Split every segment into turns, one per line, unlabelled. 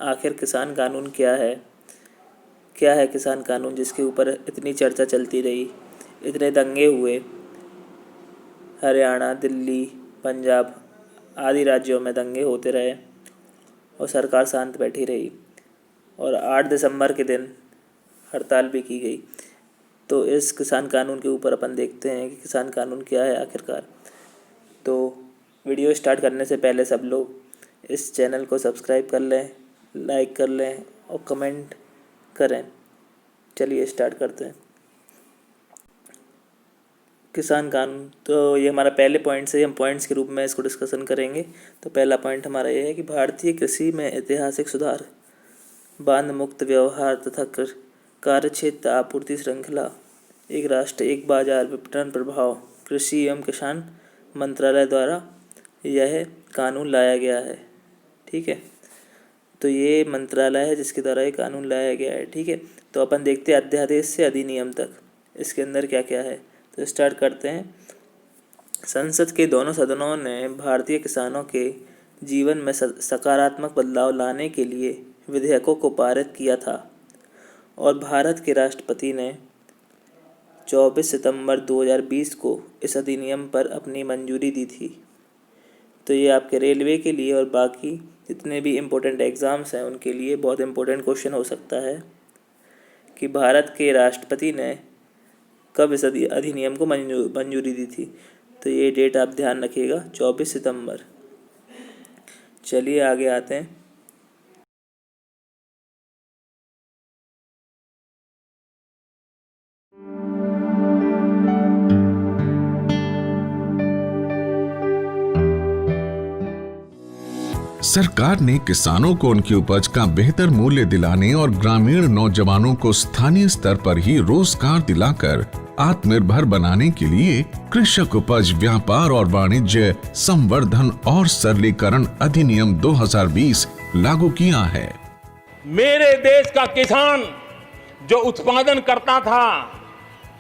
आखिर किसान कानून क्या है? क्या है किसान कानून जिसके ऊपर इतनी चर्चा चलती रही, इतने दंगे हुए? हरियाणा, दिल्ली, पंजाब आदि राज्यों में दंगे होते रहे और सरकार शांत बैठी रही और 8 दिसंबर के दिन हड़ताल भी की गई। तो इस किसान कानून के ऊपर अपन देखते हैं कि किसान कानून क्या है आखिरकार। तो वीडियो स्टार्ट करने से पहले सब लोग इस चैनल को सब्सक्राइब कर लें, लाइक कर लें और कमेंट करें। चलिए स्टार्ट करते हैं। किसान कानून, तो ये हमारा पहले पॉइंट से हम पॉइंट्स के रूप में इसको डिस्कशन करेंगे। तो पहला पॉइंट हमारा ये है कि भारतीय कृषि में ऐतिहासिक सुधार, बांध मुक्त व्यवहार तथा कार्यक्षेत्र आपूर्ति श्रृंखला, एक राष्ट्र एक बाजार विपणन प्रभाव, कृषि एवं किसान मंत्रालय द्वारा यह कानून लाया गया है। ठीक है, तो ये मंत्रालय है जिसके द्वारा ये कानून लाया गया है। ठीक है, तो अपन देखते हैं अध्यादेश से अधिनियम तक इसके अंदर क्या क्या है। तो स्टार्ट करते हैं। संसद के दोनों सदनों ने भारतीय किसानों के जीवन में सकारात्मक बदलाव लाने के लिए विधेयकों को पारित किया था और भारत के राष्ट्रपति ने 24 सितंबर 2020 को इस अधिनियम पर अपनी मंजूरी दी थी। तो ये आपके रेलवे के लिए और बाकी जितने भी इम्पोर्टेंट एग्ज़ाम्स हैं उनके लिए बहुत इम्पोर्टेंट क्वेश्चन हो सकता है कि भारत के राष्ट्रपति ने कब इस अधिनियम को मंजूरी दी थी। तो ये डेट आप ध्यान रखिएगा, 24 सितंबर। चलिए आगे आते हैं।
सरकार ने किसानों को उनकी उपज का बेहतर मूल्य दिलाने और ग्रामीण नौजवानों को स्थानीय स्तर पर ही रोजगार दिलाकर आत्मनिर्भर बनाने के लिए कृषक उपज व्यापार और वाणिज्य संवर्धन और सरलीकरण अधिनियम 2020 लागू किया है।
मेरे देश का किसान जो उत्पादन करता था,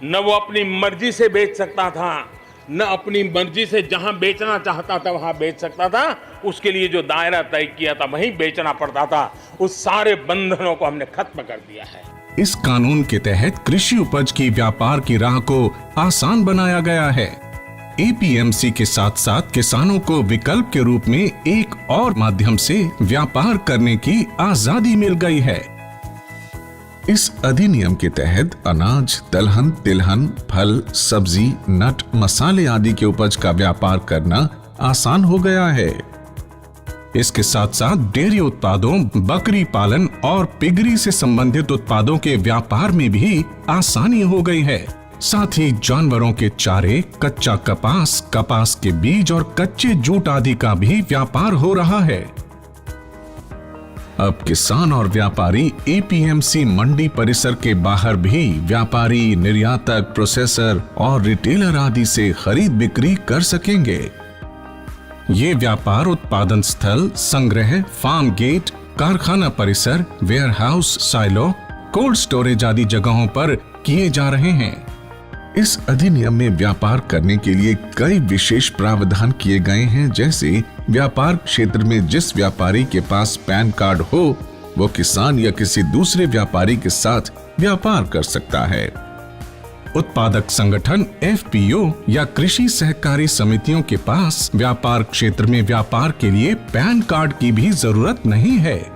न वो अपनी मर्जी से बेच सकता था, न अपनी मर्जी से जहां बेचना चाहता था वहां बेच सकता था। उसके लिए जो दायरा तय किया था वहीं बेचना पड़ता था। उस सारे बंधनों को हमने खत्म कर दिया है।
इस कानून के तहत कृषि उपज की व्यापार की राह को आसान बनाया गया है। एपीएमसी के साथ साथ किसानों को विकल्प के रूप में एक और माध्यम से व्यापार करने की आजादी मिल गई है। इस अधिनियम के तहत अनाज, दलहन, तिलहन, फल, सब्जी, नट, मसाले आदि के उपज का व्यापार करना आसान हो गया है। इसके साथ साथ डेयरी उत्पादों, बकरी पालन और पिगरी से संबंधित उत्पादों के व्यापार में भी आसानी हो गई है। साथ ही जानवरों के चारे, कच्चा कपास, कपास के बीज और कच्चे जूट आदि का भी व्यापार हो रहा है। अब किसान और व्यापारी एपीएमसी मंडी परिसर के बाहर भी व्यापारी, निर्यातक, प्रोसेसर और रिटेलर आदि से खरीद बिक्री कर सकेंगे। ये व्यापार उत्पादन स्थल, संग्रह, फार्म गेट, कारखाना परिसर, वेयरहाउस, साइलो, कोल्ड स्टोरेज आदि जगहों पर किए जा रहे हैं। इस अधिनियम में व्यापार करने के लिए कई विशेष प्रावधान किए गए हैं, जैसे व्यापार क्षेत्र में जिस व्यापारी के पास पैन कार्ड हो वो किसान या किसी दूसरे व्यापारी के साथ व्यापार कर सकता है। उत्पादक संगठन एफपीओ या कृषि सहकारी समितियों के पास व्यापार क्षेत्र में व्यापार के लिए पैन कार्ड की भी जरूरत नहीं है।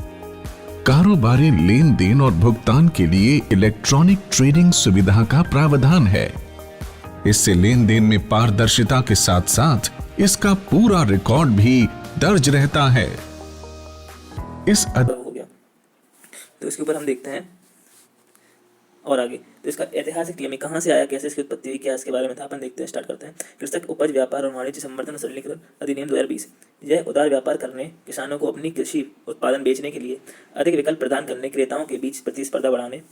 कारोबारी लेन देन और भुगतान के लिए इलेक्ट्रॉनिक ट्रेडिंग सुविधा का प्रावधान है। इससे लेन देन में पारदर्शिता के साथ साथ इसका पूरा रिकॉर्ड भी दर्ज रहता है।
हो गया, तो इसके ऊपर हम देखते हैं और आगे। तो इसका ऐतिहासिक नियम कहाँ से आया, कैसे इसकी उत्पत्ति हुई, क्या इसके बारे में था, अपन देखते हैं। स्टार्ट करते हैं। कृषक उपज व्यापार और वाणिज्य संवर्धन और सरलीकरण अधिनियम 2020। यह उदार व्यापार करने, किसानों को अपनी कृषि उत्पादन बेचने के लिए अधिक विकल्प प्रदान करने, क्रेताओं के बीच प्रतिस्पर्धा बढ़ाने,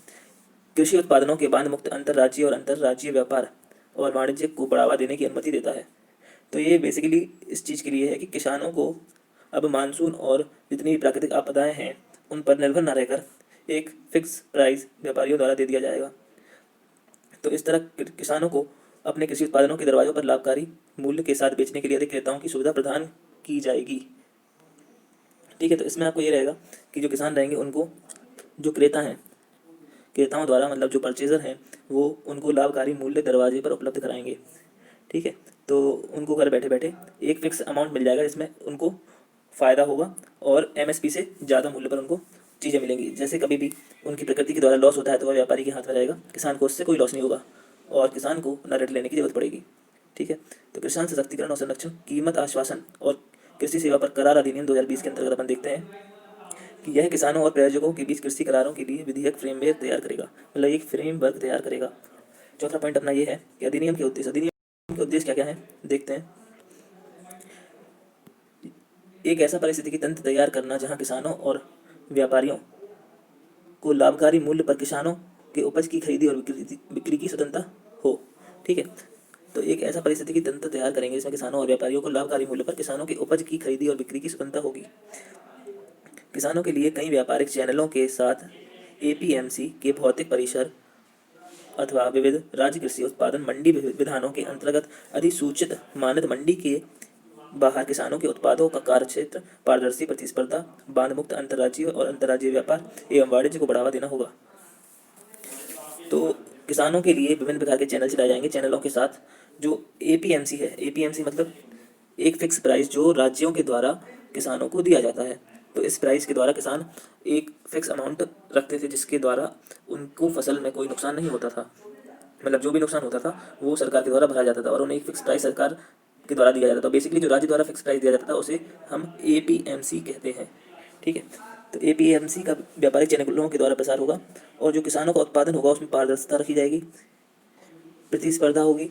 कृषि उत्पादनों के बांध मुक्त अंतर्राज्यीय और अंतर्राज्यीय व्यापार और वाणिज्य को बढ़ावा देने की अनुमति देता है। तो ये बेसिकली इस चीज़ के लिए है कि किसानों को अब मानसून और जितनी भी प्राकृतिक आपदाएं हैं उन पर निर्भर न रहकर एक फिक्स प्राइस व्यापारियों द्वारा दे दिया जाएगा। तो इस तरह किसानों को अपने कृषि उत्पादनों के दरवाजों पर लाभकारी मूल्य के साथ बेचने के लिए अधिक क्रेताओं की सुविधा प्रदान की जाएगी। ठीक है। तो इसमें आपको ये रहेगा कि जो किसान रहेंगे उनको जो क्रेताओं द्वारा मतलब जो परचेज़र हैं वो उनको लाभकारी मूल्य दरवाजे पर उपलब्ध कराएंगे। ठीक है। तो उनको घर बैठे बैठे एक फिक्स अमाउंट मिल जाएगा जिसमें उनको फ़ायदा होगा और एमएसपी से ज़्यादा मूल्य पर उनको चीज़ें मिलेंगी। जैसे कभी भी उनकी प्रकृति के द्वारा लॉस होता है तो वह व्यापारी के हाथ में रहेगा, किसान को उससे कोई लॉस नहीं होगा और किसान को न रेट लेने की जरूरत पड़ेगी। ठीक है। तो किसान सशक्तिकरण और संरक्षण, कीमत आश्वासन और कृषि सेवा पर करार अधिनियम 2020 के अंतर्गत अपन देखते हैं कि यह किसानों और प्रायोजकों के बीच कृषि करारों के लिए विधियक फ्रेमवर्क तैयार करेगा, मतलब एक फ्रेमवर्क तैयार करेगा। चौथा पॉइंट अपना ये है कि अधिनियम के उद्देश्य क्या क्या है देखते हैं। एक ऐसा पारिस्थितिकी तंत्र तैयार करना जहां किसानों और व्यापारियों को लाभकारी मूल्य पर किसानों के उपज की खरीदी और बिक्री की स्वतंत्रता हो। ठीक है। तो एक ऐसा पारिस्थितिकी तंत्र तैयार करेंगे जिसमें किसानों और व्यापारियों को लाभकारी मूल्य पर किसानों के उपज की खरीदी और बिक्री की स्वतंत्रता होगी। किसानों के लिए कई व्यापारिक चैनलों के साथ एपीएमसी के भौतिक परिसर अथवा विविध राज्य कृषि उत्पादन मंडी विधानों के अंतर्गत अधिसूचित मानद मंडी के बाहर किसानों के उत्पादों का कार्यक्षेत्र, पारदर्शी प्रतिस्पर्धा, बांध मुक्त अंतर्राज्यीय और अंतर्राज्यीय व्यापार एवं वाणिज्य को बढ़ावा देना होगा। तो किसानों के लिए विभिन्न प्रकार के चैनल चलाए जाएंगे। चैनलों के साथ जो एपीएमसी है, एपीएमसी मतलब एक फिक्स प्राइस जो राज्यों के द्वारा किसानों को दिया जाता है। तो इस प्राइस के द्वारा किसान एक फिक्स अमाउंट रखते थे जिसके द्वारा उनको फसल में कोई नुकसान नहीं होता था, मतलब जो भी नुकसान होता था वो सरकार के द्वारा भरा जाता था और उन्हें एक फिक्स प्राइस सरकार के द्वारा दिया जाता था। बेसिकली जो राज्य द्वारा फिक्स प्राइस दिया जाता था उसे हम एपीएमसी कहते हैं। ठीक है। तो एपीएमसी का व्यापारिक चैनलों के द्वारा प्रसार होगा और जो किसानों का उत्पादन होगा उसमें पारदर्शिता रखी जाएगी, प्रतिस्पर्धा होगी,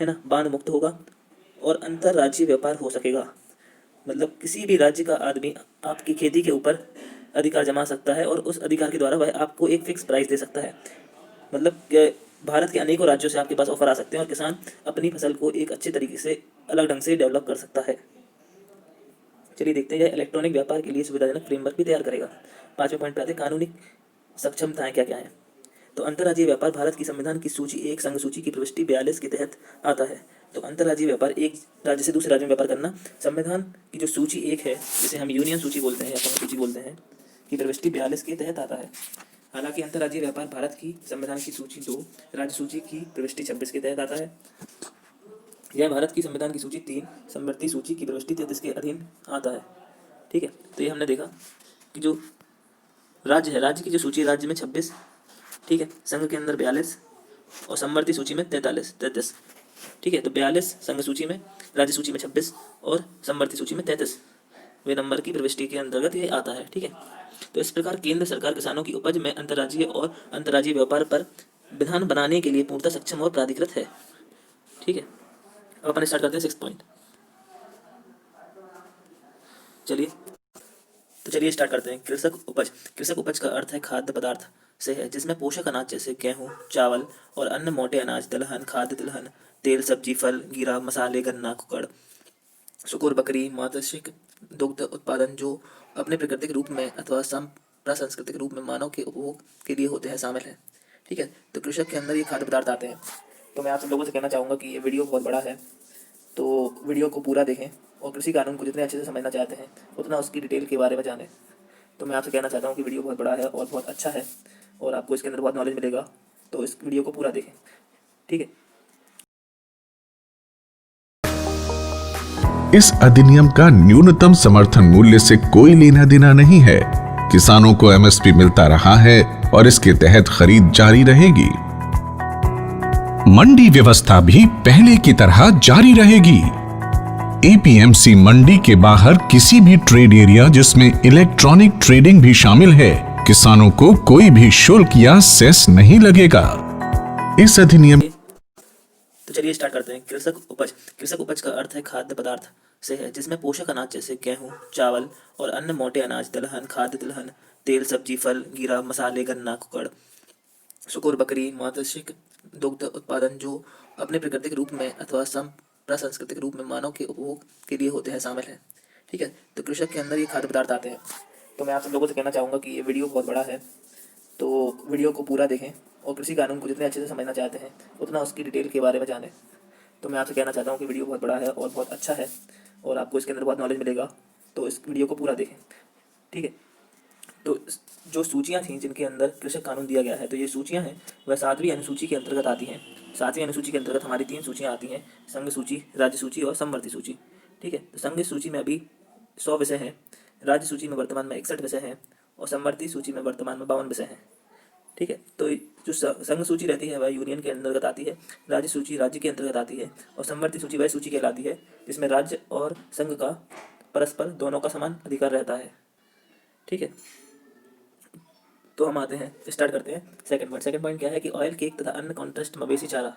है ना, बांध मुक्त होगा और अंतर्राज्यीय व्यापार हो सकेगा। मतलब किसी भी राज्य का आदमी आपकी खेती के ऊपर अधिकार जमा सकता है और उस अधिकार के द्वारा वह आपको एक फिक्स प्राइस दे सकता है। मतलब भारत के अनेकों राज्यों से आपके पास ऑफर आ सकते हैं और किसान अपनी फसल को एक अच्छे तरीके से अलग ढंग से डेवलप कर सकता है। चलिए देखते हैं, इलेक्ट्रॉनिक व्यापार के लिए सुविधाजनक फ्रेमवर्क भी तैयार करेगा। 5वें पॉइंट पे आते हैं, कानूनी सक्षमताएं क्या क्या है। तो अंतर्राज्यीय व्यापार भारत की संविधान की सूची 1 संघ सूची की प्रविष्टि 42 के तहत आता है। तो अंतर्राज्यीय व्यापार एक राज्य से दूसरे राज्य में व्यापार करना संविधान की जो सूची 1 है, जिसे हम यूनियन सूची बोलते हैं या संघ सूची बोलते हैं, की प्रविष्टि 42 के तहत आता है। हालांकि अंतर्राज्यीय व्यापार भारत की संविधान की सूची 2 राज्य सूची की प्रविष्टि 26 के तहत आता है। यह भारत की संविधान की सूची 3 समवर्ती सूची की प्रविष्टि 33 के अधीन आता है। ठीक है। तो ये हमने देखा कि जो राज्य है, राज्य की जो सूची राज्य में 26, ठीक है, संघ के अंदर 42 और समवर्ती सूची में 33। ठीक है। तो 42 संघ सूची में, राज्य सूची में 26 और समवर्ती सूची में 33 वे नंबर की प्रविष्टि के अंतर्गत ये आता है। ठीक है। तो इस प्रकार केंद्र सरकार किसानों की उपज में अंतर्राज्यीय और अंतर्राज्यीय व्यापार पर विधान बनाने के लिए पूर्णतः सक्षम और प्राधिकृत है। ठीक है। अब अपन स्टार्ट करते हैं 6 पॉइंट। चलिए स्टार्ट करते हैं। कृषक उपज का अर्थ है खाद्य पदार्थ से है जिसमें पोषक अनाज जैसे गेहूं, चावल और अन्य मोटे अनाज, दलहन, खाद्य तिलहन, तेल, सब्जी, फल, गिरा, मसाले, गन्ना, कुकड़, सुकुर, बकरी, मात्स्यिक, दुग्ध उत्पादन जो अपने प्राकृतिक रूप में अथवा प्रसंस्कृतिक रूप में मानव के उपभोग के लिए होते हैं शामिल है। ठीक है। तो कृषक के अंदर ये खाद्य पदार्थ आते हैं। तो मैं आप सब लोगों से कहना चाहूँगा कि ये वीडियो बहुत बड़ा है, तो वीडियो को पूरा देखें और कृषि कानून को जितने अच्छे से समझना चाहते हैं उतना उसकी डिटेल के बारे में जानें। तो मैं आपसे कहना चाहता हूँ कि वीडियो बहुत बड़ा है और बहुत अच्छा है और आपको इसके अंदर बहुत नॉलेज मिलेगा, तो इस वीडियो को पूरा देखें। ठीक है।
इस अधिनियम का न्यूनतम समर्थन मूल्य से कोई लेना देना नहीं है। किसानों को एमएसपी मिलता रहा है और इसके तहत खरीद जारी रहेगी। मंडी व्यवस्था भी पहले की तरह जारी रहेगी। एपीएमसी मंडी के बाहर किसी भी ट्रेड एरिया जिसमें इलेक्ट्रॉनिक ट्रेडिंग भी शामिल है, किसानों को कोई भी शुल्क या सेस नहीं लगेगा। इस अधिनियम
तो चलिए स्टार्ट करते हैं। कृषक उपज का अर्थ है खाद्य पदार्थ से है जिसमें पोषक अनाज जैसे गेहूं, चावल और अन्य मोटे अनाज, दलहन, खाद्य तिलहन, तेल, सब्जी, फल, गिरा, मसाले, गन्ना, कुकड़, सुकुर, बकरी, मात्स्यिक, दुग्ध उत्पादन जो अपने प्राकृतिक रूप में अथवा प्रसंस्कृतिक रूप में मानव के उपभोग के लिए होते हैं शामिल है। ठीक है। तो कृषक के अंदर ये खाद्य पदार्थ आते हैं। तो मैं आप सब लोगों से कहना चाहूँगा कि ये वीडियो बहुत बड़ा है, तो वीडियो को पूरा देखें और कृषि कानून को जितने अच्छे से समझना चाहते हैं उतना उसकी डिटेल के बारे में जानें। तो मैं आपसे कहना चाहता हूँ कि वीडियो बहुत बड़ा है और बहुत अच्छा है और आपको इसके अंदर बहुत नॉलेज मिलेगा, तो इस वीडियो को पूरा देखें। ठीक है। तो जो सूचियाँ थीं जिनके अंदर कृषक कानून दिया गया है, तो ये सूचियाँ हैं वह 7वीं अनुसूची के अंतर्गत आती हैं। 7वीं अनुसूची के अंतर्गत हमारी 3 सूचियाँ आती हैं, संघ सूची, राज्य सूची और समवर्ती सूची। ठीक है। तो संघ सूची में अभी 100 विषय हैं, राज्य सूची में वर्तमान में 61 विषय हैं और समवर्ती सूची में वर्तमान में 52 विषय हैं। ठीक है। तो जो संघ सूची रहती है वह यूनियन के अंतर्गत आती है, राज्य सूची राज्य के अंतर्गत आती है और समवर्ती सूची वह सूची कहलाती है जिसमें राज्य और संघ का परस्पर दोनों का समान अधिकार रहता है। ठीक है। तो हम आते हैं, स्टार्ट करते हैं सेकंड पॉइंट। सेकंड पॉइंट क्या है कि ऑयल, केक तथा अन्य कॉन्ट्रास्ट मवेशी चारा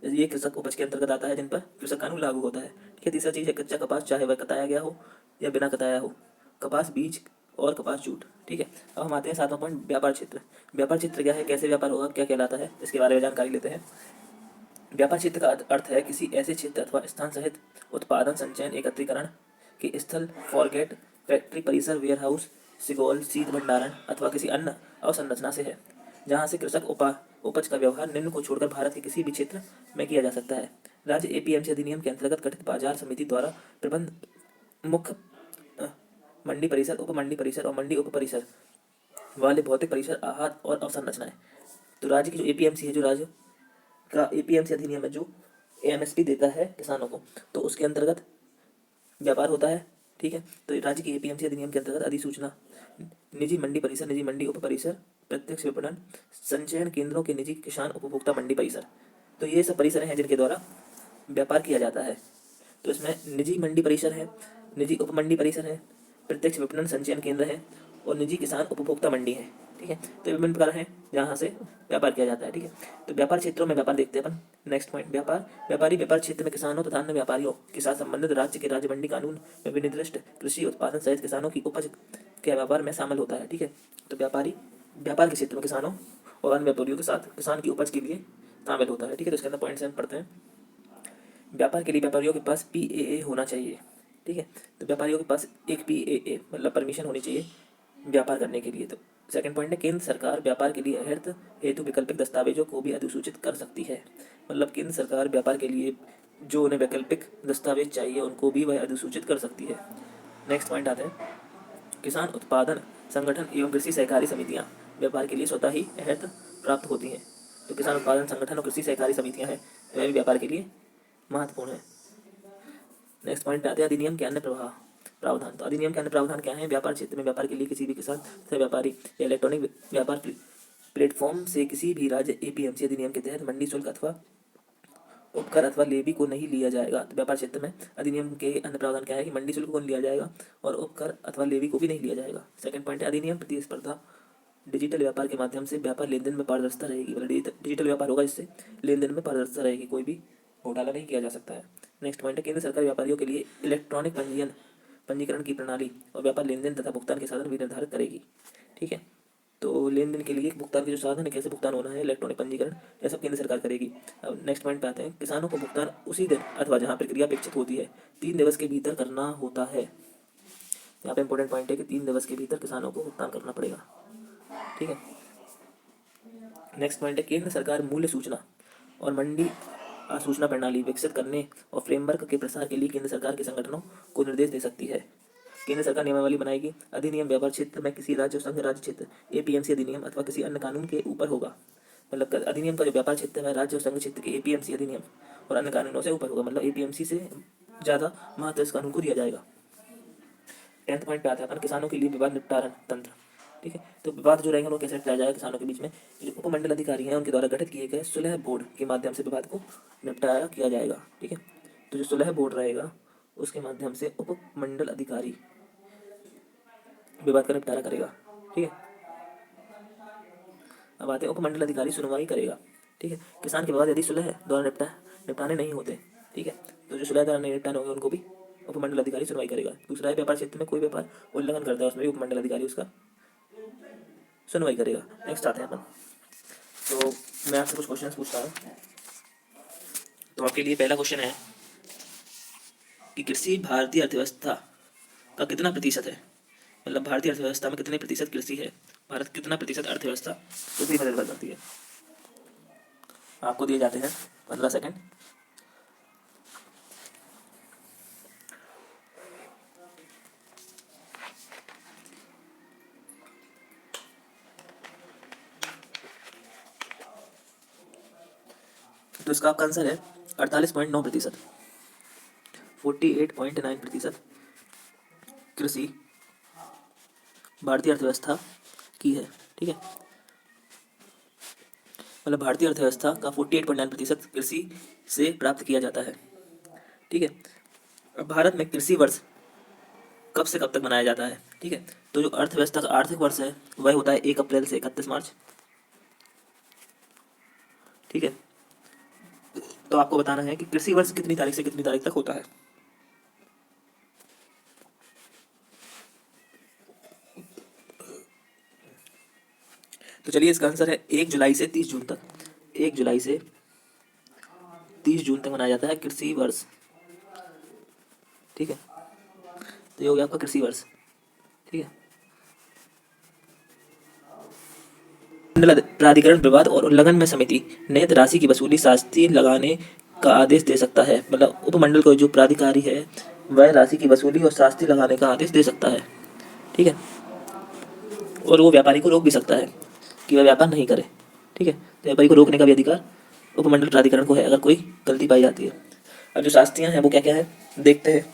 ये कृषक उपज के अंतर्गत आता है जिन पर कृषक कानून लागू होता है। ठीक है। तीसरा चीज़ है कच्चा कपास, चाहे वह कताया गया हो या बिना कताया हो, कपास बीज और कपास जूट। ठीक है। अब हम आते हैं 7वां पॉइंट, व्यापार क्षेत्र। व्यापार क्षेत्र क्या है, कैसे व्यापार होगा, क्या कहलाता है, इसके बारे में जानकारी लेते हैं। व्यापार क्षेत्र का अर्थ है किसी ऐसे क्षेत्र अथवा स्थान सहित उत्पादन, संचयन, एकत्रीकरण के स्थल, फॉरगेट, फैक्ट्री, परिसर, वेयर हाउस, सिगोल, शीत भंडारण अथवा किसी अन्य अवसंरचना से है जहाँ से कृषक उपज का व्यवहार निम्न को छोड़कर भारत के किसी भी क्षेत्र में किया जा सकता है। राज्य एपीएमसी अधिनियम के अंतर्गत गठित बाजार समिति द्वारा प्रबंध मुख्य मंडी परिसर, उप मंडी परिसर और मंडी उप परिसर वाले भौतिक परिसर, आहत और अवसंरचनाएं। तो राज्य की जो एपीएमसी है, जो राज्य का एपीएमसी अधिनियम है जो एमएसपी देता है किसानों को, तो उसके अंतर्गत व्यापार होता है। ठीक है। तो राज्य की एपीएमसी अधिनियम के अंतर्गत अधिसूचना, निजी मंडी परिसर, निजी मंडी उप परिसर, प्रत्यक्ष विपणन, संचयन केंद्रों के निजी किसान उपभोक्ता मंडी परिसर, तो ये सब परिसर हैं जिनके द्वारा व्यापार किया जाता है। तो इसमें निजी मंडी परिसर है, निजी उप मंडी परिसर है, प्रत्यक्ष विपणन संचयन केंद्र है और निजी किसान उपभोक्ता मंडी है। ठीक है। तो विभिन्न प्रकार हैं जहाँ से व्यापार किया जाता है। ठीक है। तो व्यापार क्षेत्रों में व्यापार देखते हैं अपन। नेक्स्ट पॉइंट, व्यापार। व्यापारी व्यापार क्षेत्र में किसानों तथा अन्य व्यापारियों के साथ संबंधित राज्य के राज्य मंडी कानून में विनिर्दिष्ट कृषि उत्पादन सहित किसानों की उपज के व्यापार में शामिल होता है। ठीक है। तो व्यापारी व्यापार के क्षेत्र में किसानों और अन्य व्यापारियों के साथ किसान की उपज के लिए शामिल होता है। ठीक है। तो इसके अंदर पॉइंट्स हम पढ़ते हैं। व्यापार के लिए व्यापारियों के पास PAA होना चाहिए। ठीक है। तो व्यापारियों के पास एक PAA मतलब परमिशन होनी चाहिए व्यापार करने के लिए। तो सेकंड पॉइंट है केंद्र सरकार व्यापार के लिए अर्थ हेतु वैकल्पिक दस्तावेजों को भी अधिसूचित कर सकती है। मतलब केंद्र सरकार व्यापार के लिए जो उन्हें वैकल्पिक दस्तावेज चाहिए उनको भी वह अधिसूचित कर सकती है। नेक्स्ट पॉइंट आते हैं, किसान उत्पादन संगठन एवं कृषि सहकारी समितियां व्यापार के लिए स्वतः ही अर्थ प्राप्त होती हैं। तो किसान उत्पादन संगठन और कृषि सहकारी समितियां हैं वह भी व्यापार के लिए महत्वपूर्ण है। नेक्स्ट पॉइंट पे आते हैं अधिनियम के अन्य प्रावधान। तो अधिनियम के अन्य प्रावधान क्या है, व्यापार क्षेत्र में व्यापार के लिए किसी भी किसान तथा व्यापारी या इलेक्ट्रॉनिक व्यापार प्लेटफॉर्म से किसी भी राज्य एपीएमसी अधिनियम के तहत मंडी शुल्क अथवा उपकर अथवा लेवी को नहीं लिया जाएगा। तो व्यापार क्षेत्र में अधिनियम के अन्य प्रावधान क्या है कि मंडी शुल्क को नहीं लिया जाएगा और उपकर अथवा लेवी को भी नहीं लिया जाएगा। सेकंड पॉइंट है अधिनियम प्रतिस्पर्धा डिजिटल व्यापार के माध्यम से व्यापार लेन देन में पारदर्शिता रहेगी। मतलब डिजिटल व्यापार होगा जिससे लेन देन में पारदर्शिता रहेगी, कोई भी घोटाला नहीं किया जा सकता है। नेक्स्ट पॉइंट है केंद्र सरकार व्यापारियों के लिए इलेक्ट्रॉनिक पंजीकरण की प्रणाली और व्यापार लेन देन तथा भुगतान के साधन भी निर्धारित करेगी। ठीक है। तो लेन देन के लिए भुगतान के जो साधन है, कैसे भुगतान होना है, इलेक्ट्रॉनिक पंजीकरण, यह सब केंद्र सरकार करेगी। अब नेक्स्ट पॉइंट पे आते हैं, किसानों को भुगतान उसी दिन अथवा जहाँ प्रक्रिया अपेक्षित होती है 3 दिवस के भीतर करना होता है। यहाँ पे इंपॉर्टेंट पॉइंट है कि 3 दिवस के भीतर किसानों को भुगतान करना पड़ेगा। ठीक है। नेक्स्ट पॉइंट है केंद्र सरकार मूल्य सूचना और मंडी सूचना प्रणाली विकसित करने और फ्रेमवर्क के प्रसार के लिए केंद्र सरकार के संगठनों को निर्देश दे सकती है। केंद्र सरकार नियमावली बनाएगी। अधिनियम व्यापार क्षेत्र में किसी राज्य संघ राज्य क्षेत्र एपीएमसी अधिनियम अथवा किसी अन्य कानून के ऊपर होगा। मतलब अधिनियम का जो व्यापार क्षेत्र है राज्य और संघ क्षेत्र के एपीएमसी अधिनियम और अन्य कानूनों से ऊपर होगा। मतलब एपीएमसी से ज़्यादा महत्व इस कानून को दिया जाएगा। 10th पॉइंट पे आता है अपन किसानों के लिए विवाद निपटारण तंत्र। ठीक है। तो विवाद जो रहेंगे वो कैसे निपटाया जाएगा किसानों के बीच में, जो उपमंडल अधिकारी हैं उनके द्वारा गठित किए गए सुलह बोर्ड के माध्यम से विवाद को निपटाया किया जाएगा। ठीक है। तो जो सुलह बोर्ड रहेगा उसके माध्यम से उपमंडल अधिकारी विवाद का निपटारा करेगा। ठीक है। अब आते हैं उपमंडल अधिकारी सुनवाई करेगा। ठीक है। किसान के विवाद यदि सुलह द्वारा निपटाने नहीं होते, ठीक है, तो जो सुलह द्वारा नहीं निपटाने होंगे उनको भी उपमंडल अधिकारी सुनवाई करेगा। दूसरा है व्यापार क्षेत्र में कोई व्यापार उल्लंघन करता है उसमें भी उपमंडल अधिकारी उसका सुनवाई करेगा। नेक्स्ट आते हैं अपन, तो मैं आपसे कुछ क्वेश्चन पूछता हूँ। तो आपके लिए पहला क्वेश्चन है कि कृषि भारतीय अर्थव्यवस्था का कितना प्रतिशत है। मतलब भारतीय अर्थव्यवस्था में कितने प्रतिशत कृषि है, भारत कितना प्रतिशत अर्थव्यवस्था कृषि पर निर्भर करती है। आपको दिए जाते हैं 15 सेकंड। तो इसका आपका आंसर है 48.9%। 48.9% कृषि भारतीय अर्थव्यवस्था की है। ठीक है, मतलब भारतीय अर्थव्यवस्था का 48.9% कृषि से प्राप्त किया जाता है। ठीक है, अब भारत में कृषि वर्ष कब से कब तक मनाया जाता है? ठीक है, तो जो अर्थव्यवस्था का आर्थिक वर्ष है वह होता है 1 अप्रैल से 31 मार्च। ठीक है, तो आपको बताना है कि कृषि वर्ष कितनी तारीख से कितनी तारीख तक होता है। तो चलिए, इसका आंसर है 1 जुलाई से 30 जून तक। 1 जुलाई से 30 जून तक मनाया जाता है कृषि वर्ष। ठीक है, तो ये हो गया आपका कृषि वर्ष। ठीक है, मंडल प्राधिकरण विवाद और उल्लंघन में समिति नियत राशि की वसूली शास्ति लगाने का आदेश दे सकता है। मतलब उपमंडल को जो प्राधिकारी है वह राशि की वसूली और शास्ति लगाने का आदेश दे सकता है। ठीक है, और वो व्यापारी को रोक भी सकता है कि वह व्यापार नहीं करे। ठीक है, तो व्यापारी को रोकने का भी अधिकार उपमंडल प्राधिकरण को है अगर कोई गलती पाई जाती है। अब जो शास्तियाँ हैं वो क्या क्या है देखते हैं।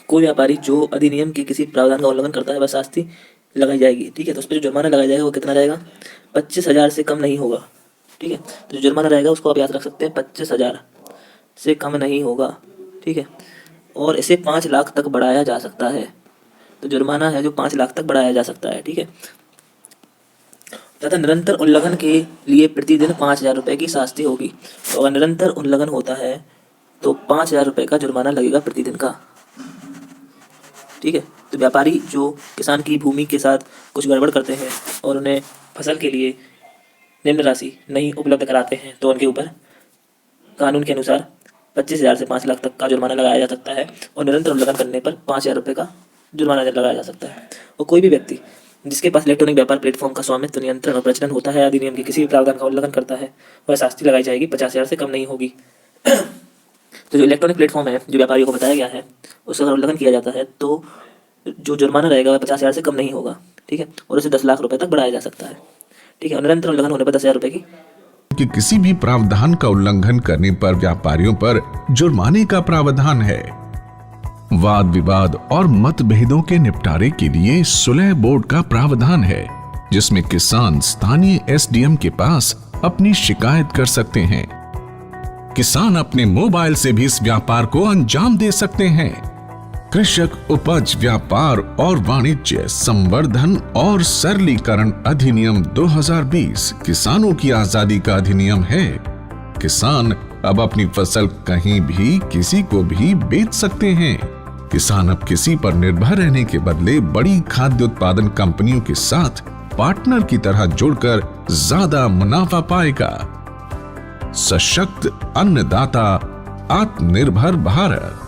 कोई व्यापारी जो अधिनियम के किसी प्रावधान का उल्लंघन करता है वह शास्ति लगाई जाएगी। ठीक है, तो उस पर जो जुर्माना लगाया जाएगा वो कितना रहेगा? 25,000 से कम नहीं होगा। ठीक है, तो जो जुर्माना रहेगा उसको आप याद रख सकते हैं, 25,000 से कम नहीं होगा। ठीक है, और इसे 5 लाख तक बढ़ाया जा सकता है। तो जुर्माना है जो 5 लाख तक बढ़ाया जा सकता है। ठीक है, तथा निरंतर उल्लंघन के लिए प्रतिदिन 5,000 रुपये की शास्ति होगी। तो अगर निरंतर उल्लंघन होता है तो 5,000 रुपये का जुर्माना लगेगा प्रतिदिन का। ठीक है, तो व्यापारी जो किसान की भूमि के साथ कुछ गड़बड़ करते हैं और उन्हें फसल के लिए निम्न राशि नहीं उपलब्ध कराते हैं तो उनके ऊपर कानून के अनुसार 25,000 से 5 लाख तक का जुर्माना लगाया जा सकता है और निरंतर उल्लंघन करने पर 5,000 रुपये का जुर्माना लगाया जा सकता है। और कोई भी व्यक्ति जिसके पास इलेक्ट्रॉनिक व्यापार प्लेटफॉर्म का स्वामित्व, नियंत्रण और प्रचलन होता है, अधिनियम के किसी भी प्रावधान का उल्लंघन करता है, वह शास्ति लगाई जाएगी, 50,000 से कम नहीं होगी। तो जो इलेक्ट्रॉनिक प्लेटफॉर्म है जो व्यापारियों को बताया गया है उसका अगर उल्लंघन किया जाता है तो जो जुर्माना रहेगा वह 50,000 से कम नहीं होगा। ठीक है, और उसे 10 लाख रुपए तक बढ़ाया जा सकता है। ठीक है, और निरंतर उल्लंघन होने पर 10,000 रुपये की
किसी भी प्रावधान का उल्लंघन करने पर व्यापारियों पर जुर्माने का प्रावधान है। वाद विवाद और मतभेदों के निपटारे के लिए सुलह बोर्ड का प्रावधान है, जिसमें किसान स्थानीय एसडीएम के पास अपनी शिकायत कर सकते हैं। किसान अपने मोबाइल से भी इस व्यापार को अंजाम दे सकते हैं। कृषक उपज व्यापार और वाणिज्य संवर्धन और सरलीकरण अधिनियम 2020 किसानों की आजादी का अधिनियम है। किसान अब अपनी फसल कहीं भी किसी को भी बेच सकते हैं। किसान अब किसी पर निर्भर रहने के बदले बड़ी खाद्य उत्पादन कंपनियों के साथ पार्टनर की तरह जुड़कर ज्यादा मुनाफा पाएगा। सशक्त अन्नदाता, आत्मनिर्भर भारत।